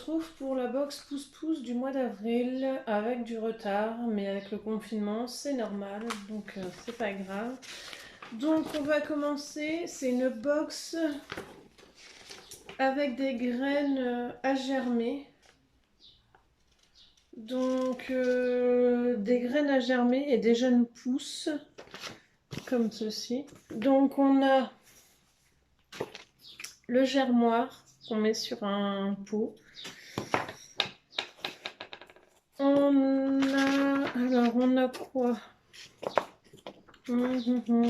retrouve pour la box pouce-pouce du mois d'avril avec du retard, mais avec le confinement, c'est normal, donc c'est pas grave. Donc on va commencer, c'est une box avec des graines à germer. Donc des graines à germer et des jeunes pousses, comme ceci. Donc on a le germoir qu'on met sur un pot. On a quoi?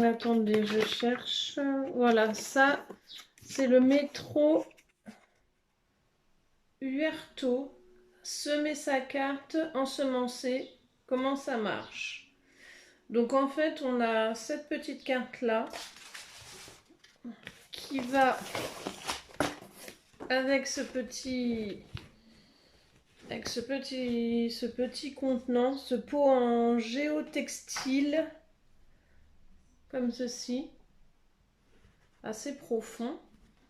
Attendez, je cherche. Voilà, ça, c'est le métro Huerto. Semer sa carte, ensemencer. Comment ça marche? Donc en fait, on a cette petite carte-là qui va avec ce petit contenant, ce pot en géotextile, comme ceci, assez profond,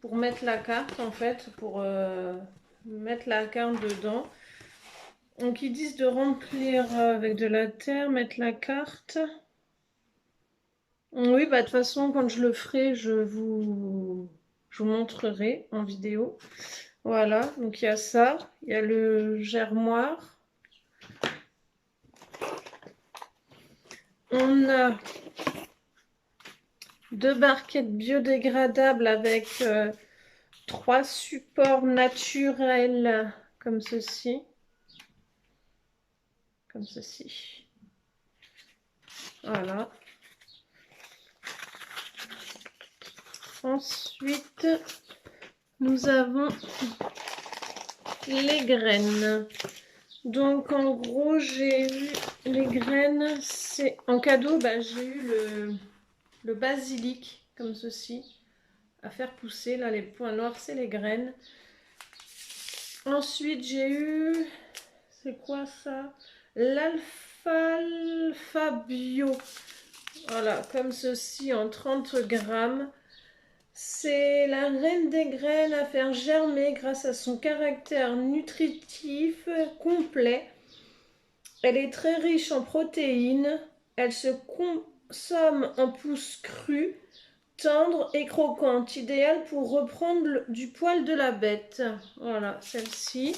pour mettre la carte en fait, pour mettre la carte dedans. Donc ils disent de remplir avec de la terre, mettre la carte. Oui, bah de toute façon, quand je le ferai, je vous montrerai en vidéo. Voilà, donc il y a ça, il y a le germoir. On a 2 barquettes biodégradables avec 3 supports naturels comme ceci. Comme ceci. Voilà. Ensuite, nous avons les graines. Donc en gros, j'ai eu les graines, c'est en cadeau, bah, j'ai eu le basilic comme ceci à faire pousser. Là, les points noirs, c'est les graines. Ensuite, j'ai eu, c'est quoi ça? L'alfalfa bio. Voilà, comme ceci en 30 grammes. C'est la reine des graines à faire germer grâce à son caractère nutritif complet. Elle est très riche en protéines. Elle se consomme en pousses crues, tendres et croquantes, idéale pour reprendre du poil de la bête. Voilà, celle-ci.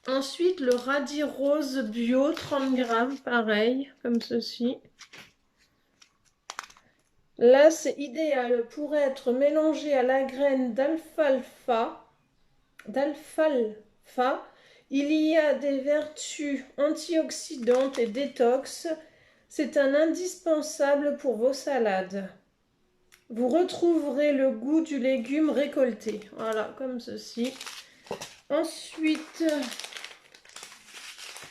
Ensuite, le radis rose bio, 30 grammes, pareil, comme ceci. Là, c'est idéal pour être mélangé à la graine d'alfalfa. Il y a des vertus antioxydantes et détox. C'est un indispensable pour vos salades. Vous retrouverez le goût du légume récolté. Voilà, comme ceci. Ensuite,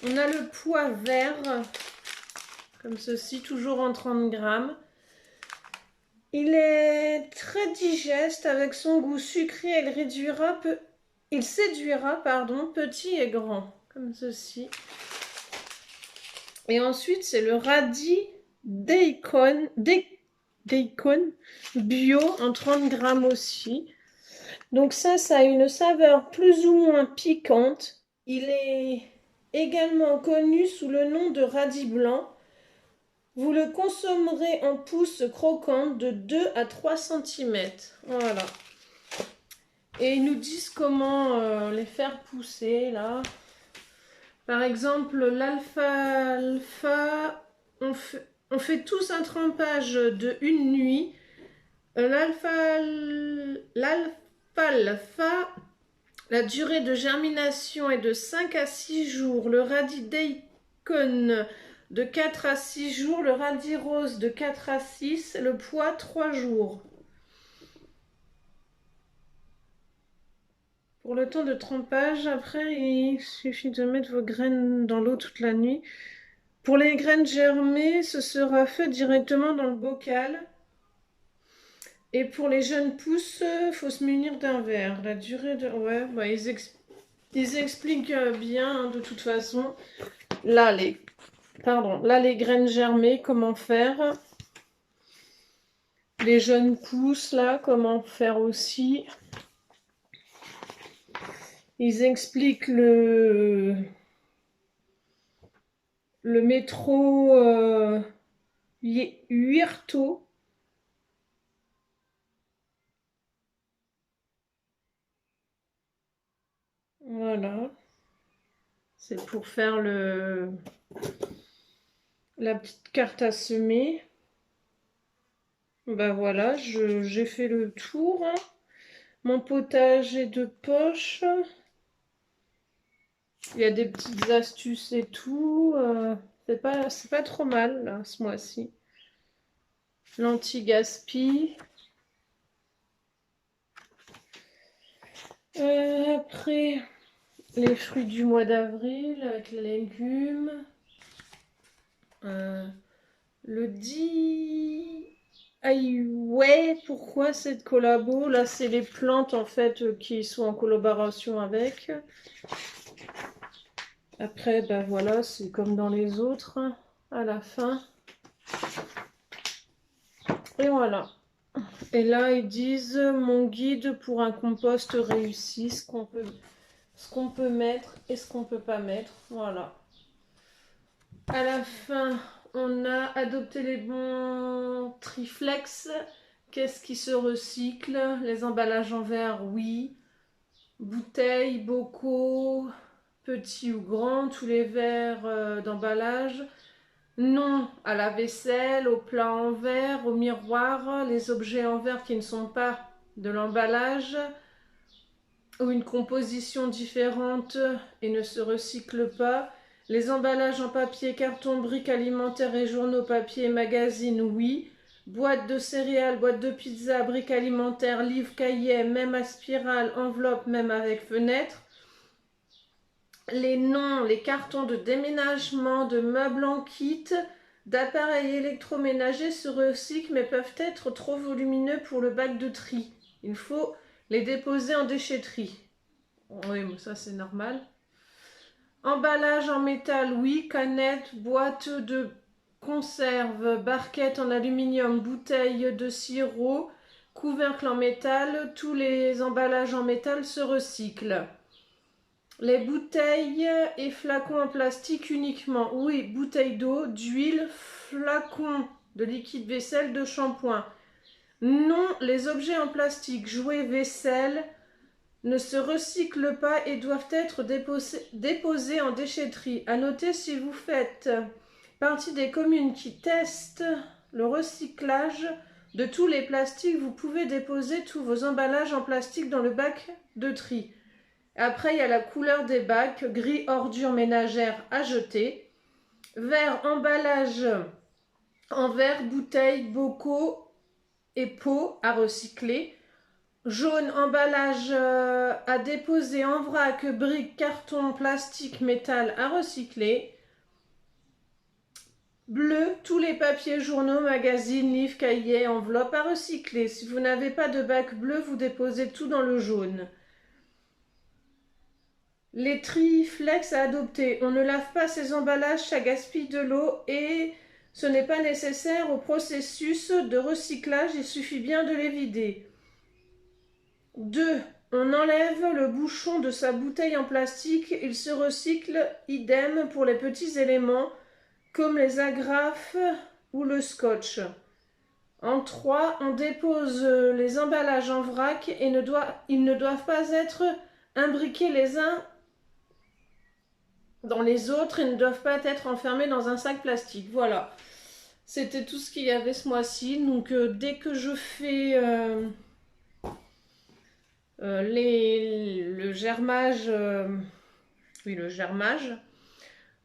on a le pois vert, comme ceci, toujours en 30 grammes. Il est très digeste avec son goût sucré. Il séduira, petit et grand, comme ceci. Et ensuite, c'est le radis daikon bio en 30 grammes aussi. Donc ça a une saveur plus ou moins piquante. Il est également connu sous le nom de radis blanc. Vous le consommerez en pousses croquantes de 2 à 3 cm. Voilà. Et ils nous disent comment les faire pousser là. Par exemple, l'alfalfa, on fait tous un trempage de 1 nuit. L'alfalfa, la durée de germination est de 5 à 6 jours. Le radis daikon de 4 à 6 jours. Le radis rose de 4 à 6. Le pois 3 jours. Pour le temps de trempage, après, il suffit de mettre vos graines dans l'eau toute la nuit. Pour les graines germées, ce sera fait directement dans le bocal. Et pour les jeunes pousses, il faut se munir d'un verre. La durée de... Ouais, bah, ils expliquent bien, hein, de toute façon. Là, les graines germées, comment faire. Les jeunes pousses, là, comment faire aussi. Ils expliquent le métro Huirto. Voilà. C'est pour faire la petite carte à semer. Ben voilà, j'ai fait le tour. Mon potager est de poche. Il y a des petites astuces et tout. C'est pas trop mal là, ce mois-ci. L'anti-gaspi. Après, les fruits du mois d'avril avec les légumes. Le 10. Aïe, ouais, pourquoi cette collabo? Là, c'est les plantes en fait qui sont en collaboration avec. Après, ben voilà, c'est comme dans les autres, hein, à la fin. Et voilà. Et là, ils disent mon guide pour un compost réussi, ce qu'on peut mettre et ce qu'on peut pas mettre. Voilà. À la fin, on a adopté les bons triflex. Qu'est-ce qui se recycle? Les emballages en verre, oui. Bouteilles, bocaux, petits ou grands, tous les verres d'emballage. Non à la vaisselle, aux plats en verre, au miroir, les objets en verre qui ne sont pas de l'emballage ou une composition différente et ne se recyclent pas. Les emballages en papier, carton, briques alimentaires et journaux, papier, magazines, oui. Boîtes de céréales, boîtes de pizza, briques alimentaires, livres, cahiers, même à spirale, enveloppe, même avec fenêtre. Les noms, les cartons de déménagement, de meubles en kit, d'appareils électroménagers se recyclent mais peuvent être trop volumineux pour le bac de tri. Il faut les déposer en déchetterie. Oui, mais ça c'est normal. Emballage en métal, oui. Canettes, boîtes de conserve, barquettes en aluminium, bouteilles de sirop, couvercle en métal. Tous les emballages en métal se recyclent. Les bouteilles et flacons en plastique uniquement. Oui, bouteilles d'eau, d'huile, flacons de liquide vaisselle, de shampoing. Non, les objets en plastique, jouets, vaisselle, ne se recyclent pas et doivent être déposés en déchetterie. À noter, si vous faites partie des communes qui testent le recyclage de tous les plastiques, vous pouvez déposer tous vos emballages en plastique dans le bac de tri. Après, il y a la couleur des bacs, gris ordures ménagères à jeter, vert emballage en verre, bouteilles, bocaux et pots à recycler, jaune emballage à déposer en vrac, briques, carton, plastique, métal à recycler, bleu, tous les papiers, journaux, magazines, livres, cahiers, enveloppes à recycler. Si vous n'avez pas de bac bleu, vous déposez tout dans le jaune. Les triflex à adopter. On ne lave pas ces emballages, ça gaspille de l'eau et ce n'est pas nécessaire au processus de recyclage, il suffit bien de les vider. 2. On enlève le bouchon de sa bouteille en plastique, il se recycle, idem pour les petits éléments comme les agrafes ou le scotch. En 3. On dépose les emballages en vrac et ils ne doivent pas être imbriqués les uns dans les autres et ne doivent pas être enfermés dans un sac plastique. Voilà, c'était tout ce qu'il y avait ce mois-ci. Donc dès que je fais le germage, oui le germage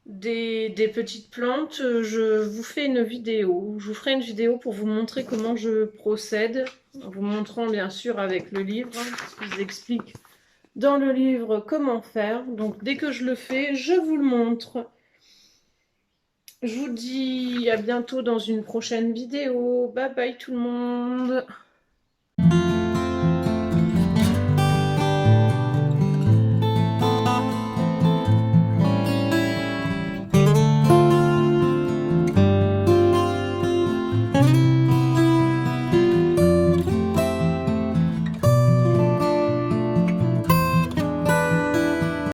des petites plantes, je vous fais une vidéo. Je vous ferai une vidéo pour vous montrer comment je procède, en vous montrant bien sûr avec le livre, hein, parce qu'ils expliquent dans le livre comment faire. Donc dès que je le fais, je vous le montre. Je vous dis à bientôt dans une prochaine vidéo. Bye bye tout le monde.